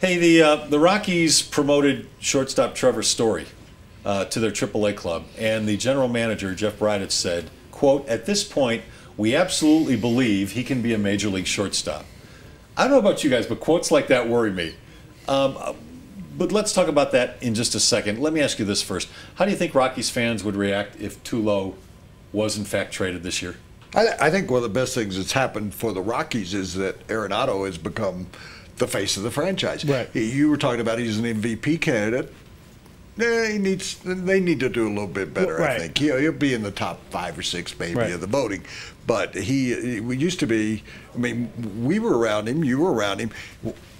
Hey, the Rockies promoted shortstop Trevor Story to their AAA club, and the general manager, Jeff Bridich, said, quote, "At this point, we absolutely believe he can be a major league shortstop." I don't know about you guys, but quotes like that worry me. But let's talk about that in just a second. Let me ask you this first. How do you think Rockies fans would react if Tulo was in fact traded this year? I think one of the best things that's happened for the Rockies is that Arenado has become the face of the franchise. Right. You were talking about he's an MVP candidate. They need to do a little bit better, Right. I think. He'll be in the top 5 or 6 maybe Right. of the voting. But we used to be, I mean, we were around him, you were around him.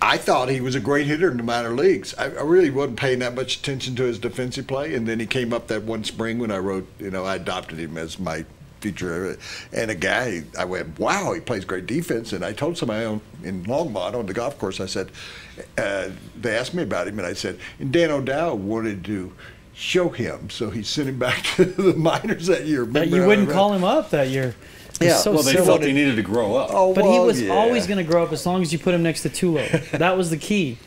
I thought he was a great hitter in the minor leagues. I really wasn't paying that much attention to his defensive play. And then he came up that one spring when I wrote, I adopted him as my feature. And a guy, I went, wow, he plays great defense. And I told somebody in Longmont on the golf course, I said, they asked me about him, and I said, and Dan O'Dowd wanted to show him, so he sent him back to the minors that year. You wouldn't call him up that year. Yeah, so well, they felt he needed to grow up. Oh, but well, he was yeah. always going to grow up as long as you put him next to Tulo. That was the key.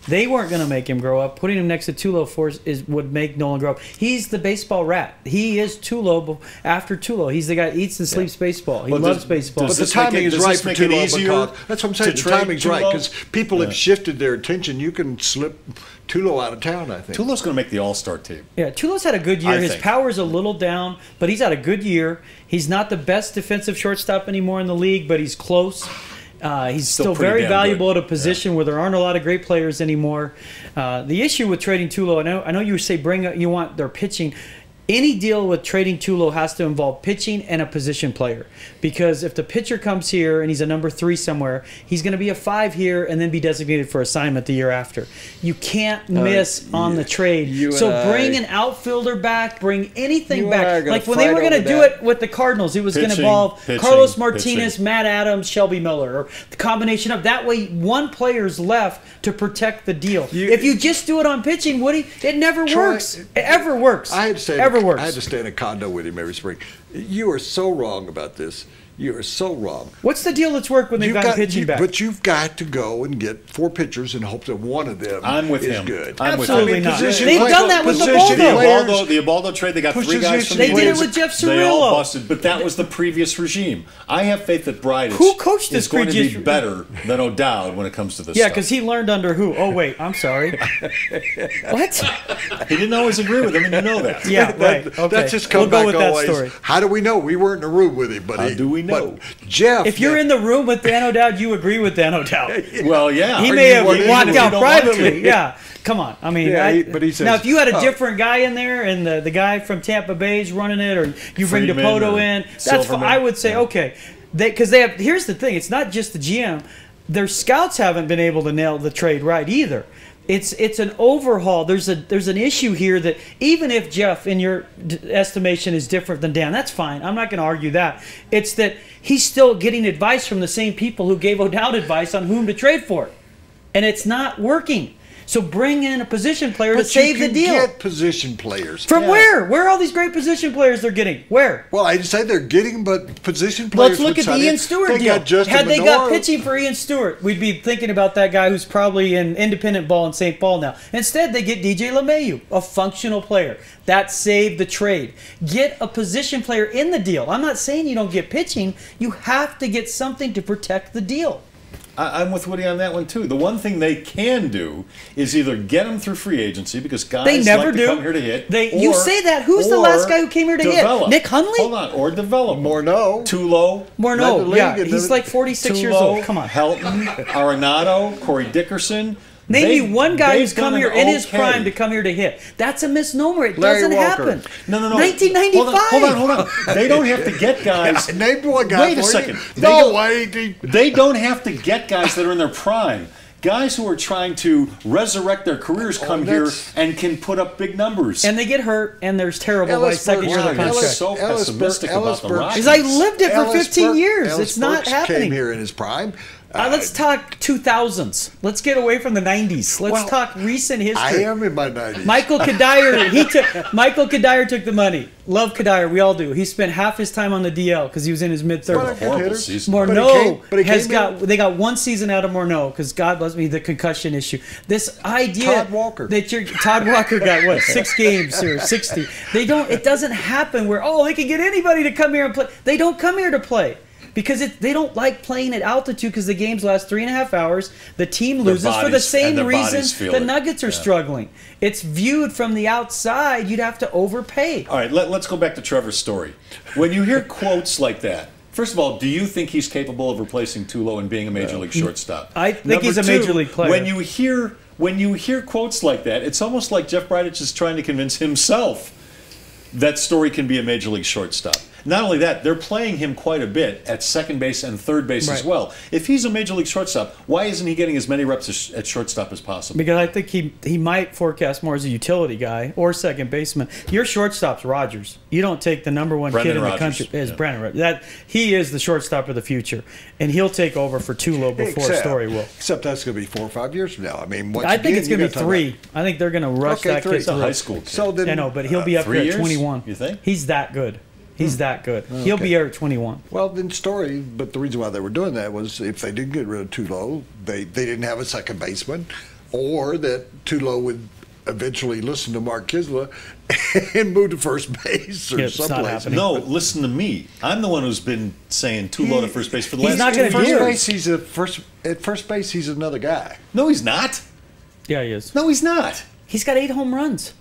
They weren't going to make him grow up. Putting him next to Tulo would make Nolan grow up. He's the baseball rat. He is Tulo after Tulo. He's the guy that eats and sleeps baseball. He loves baseball. But the timing is right for Tulo because that's what I'm saying. The timing's right because people have shifted their attention. You can slip Tulo out of town, I think. Tulo's going to make the All-Star team. Yeah, Tulo's had a good year. I His think. power's a little down, but he's had a good year. He's not the best defensive shortstop anymore in the league, but he's close. He's still very valuable at a position where there aren't a lot of great players anymore. The issue with trading Tulo, I know you say you want their pitching. Any deal with trading Tulo has to involve pitching and a position player. Because if the pitcher comes here and he's a number 3 somewhere, he's going to be a 5 here and then be designated for assignment the year after. You can't miss on the trade. So bring an outfielder back, bring anything back. Like when they were going to do it with the Cardinals, it was going to involve Carlos Martinez, Matt Adams, Shelby Miller, or the combination of that way one player's left to protect the deal. If you just do it on pitching, Woody, it never works. It ever works. I had to say works. I had to stay in a condo with him every spring. You are so wrong about this. You are so wrong. What's the deal that's worked when they've got pitching back? But you've got to go and get 4 pitchers and hope that one of them is good. Absolutely not. They've players, done that with the Ubaldo. The Ubaldo trade, they got 3 guys from the They did it with Jeff Cirillo. They all busted, but that was the previous regime. I have faith that Bridich is going to be better than O'Dowd when it comes to this Yeah, stuff. because he learned under who? Oh, wait, I'm sorry. What? He didn't always agree with him, and you know that. Yeah, right. Okay. That's just come back with always. that story. How do we know? We weren't in a room with him. But How do we know? Jeff. If you're in the room with Dan O'Dowd, you agree with Dan O'Dowd. Well, yeah. He may have walked out privately. Yeah. Come on. I mean, but he says, now if you had a different guy in there and the guy from Tampa Bay is running it, or you bring DePoto in, that's fine. I would say, okay. Because they have, here's the thing, it's not just the GM. Their scouts haven't been able to nail the trade right either. It's an overhaul. There's an issue here that even if Jeff, in your estimation, is different than Dan, that's fine. I'm not going to argue that. It's that he's still getting advice from the same people who gave O'Dowd advice on whom to trade for. And it's not working. So bring in a position player to save the deal. Get position players. From where? Where are all these great position players they're getting? Where? Well, I just say they're getting, but position players. Let's look at the Ian Stewart deal. Had they got pitching for Ian Stewart, we'd be thinking about that guy who's probably in independent ball in St. Paul now. Instead, they get DJ LeMahieu, a functional player. That saved the trade. Get a position player in the deal. I'm not saying you don't get pitching. You have to get something to protect the deal. I'm with Woody on that one too. The one thing they can do is either get them through free agency because guys to come here to hit. You say that. Who's the last guy who came here to hit? Nick Hundley? Hold on. Or develop. Morneau. Tulo. Morneau. Yeah, he's like 46 years old. Come on. Helton, Arenado, Corey Dickerson. Name me one guy who's come here in his prime to come here to hit. That's a misnomer. It doesn't happen. No. 1995. Hold on. They don't have to get guys. Name one guy. Wait a second. They don't have to get guys that are in their prime. Guys who are trying to resurrect their careers come here and can put up big numbers. And they get hurt, and there's terrible by second year of the contract. So pessimistic about the Rockies. Because I lived it for 15 years. It's not happening. Came here in his prime. Let's talk 2000s. Let's get away from the 90s. Let's talk recent history. I am in my 90s. Michael Kadire, Michael Kadire took the money. Love Kadire, we all do. He spent half his time on the DL because he was in his mid-30s. Horrible season. Morneau they got one season out of Morneau because God bless me, the concussion issue. This idea Todd Walker got what, 6 games or 60. It doesn't happen where they can get anybody to come here and play. They don't come here to play. Because they don't like playing at altitude because the games last 3.5 hours. The team loses for the same reason the Nuggets are struggling. It's viewed from the outside. You'd have to overpay. All right, let's go back to Trevor's story. When you hear quotes like that, first of all, do you think he's capable of replacing Tulo and being a major league shortstop? I think he's a major league player. When you hear quotes like that, it's almost like Jeff Bridich is trying to convince himself that Story can be a major league shortstop. Not only that, they're playing him quite a bit at second base and third base as well. If he's a major league shortstop, why isn't he getting as many reps at shortstop as possible? Because I think he might forecast more as a utility guy or second baseman. Your shortstop's Rogers. You don't take the #1 kid in the country as Brandon Rogers. He is the shortstop of the future, and he'll take over for Tulo before Story will. Except that's going to be 4 or 5 years from now. I mean, I think it's going to be 3. I think they're going to rush that kid. He's a high school kid. So then, I know, but he'll be up there at 21. You think? He's that good. He's that good. He'll be here at 21. Well, then Story, but the reason why they were doing that was if they did get rid of Tulo, they didn't have a second baseman, or that Tulo would eventually listen to Mark Kisla and move to first base or someplace. No, listen to me. I'm the one who's been saying Tulo to first base for the last 2 years. At first base, he's another guy. No, he's not. Yeah, he is. No, he's not. He's got 8 home runs.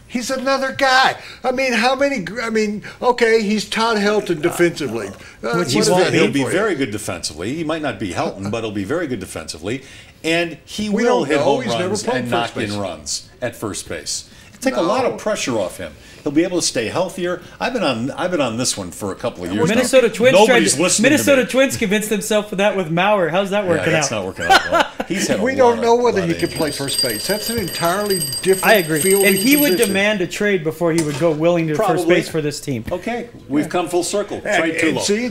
He's another guy. I mean, how many? I mean, okay, he's Todd Helton defensively. He'll be very good defensively. He might not be Helton, but he'll be very good defensively, and he will hit home runs and knock in runs at first base. Take a lot of pressure off him. He'll be able to stay healthier. I've been on this one for a couple of years. Minnesota now. Twins Twins convinced themselves of that with Maurer. How's that working that's out? Not working out well. He's had we don't know whether he can play first base. That's an entirely different. I agree. And he would position. demand a trade before he would go willing to first base for this team. Okay, we've come full circle. Trade Tulo. And see,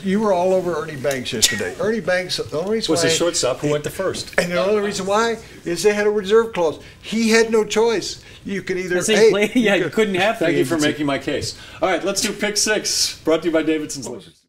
you were all over Ernie Banks yesterday. Ernie Banks, the only reason was a shortstop who went to first, and the only reason why is they had a reserve clause. He had no choice. You could either you couldn't have. Thank you for making my case. All right, let's do Pick 6, brought to you by Davidson's Liquors.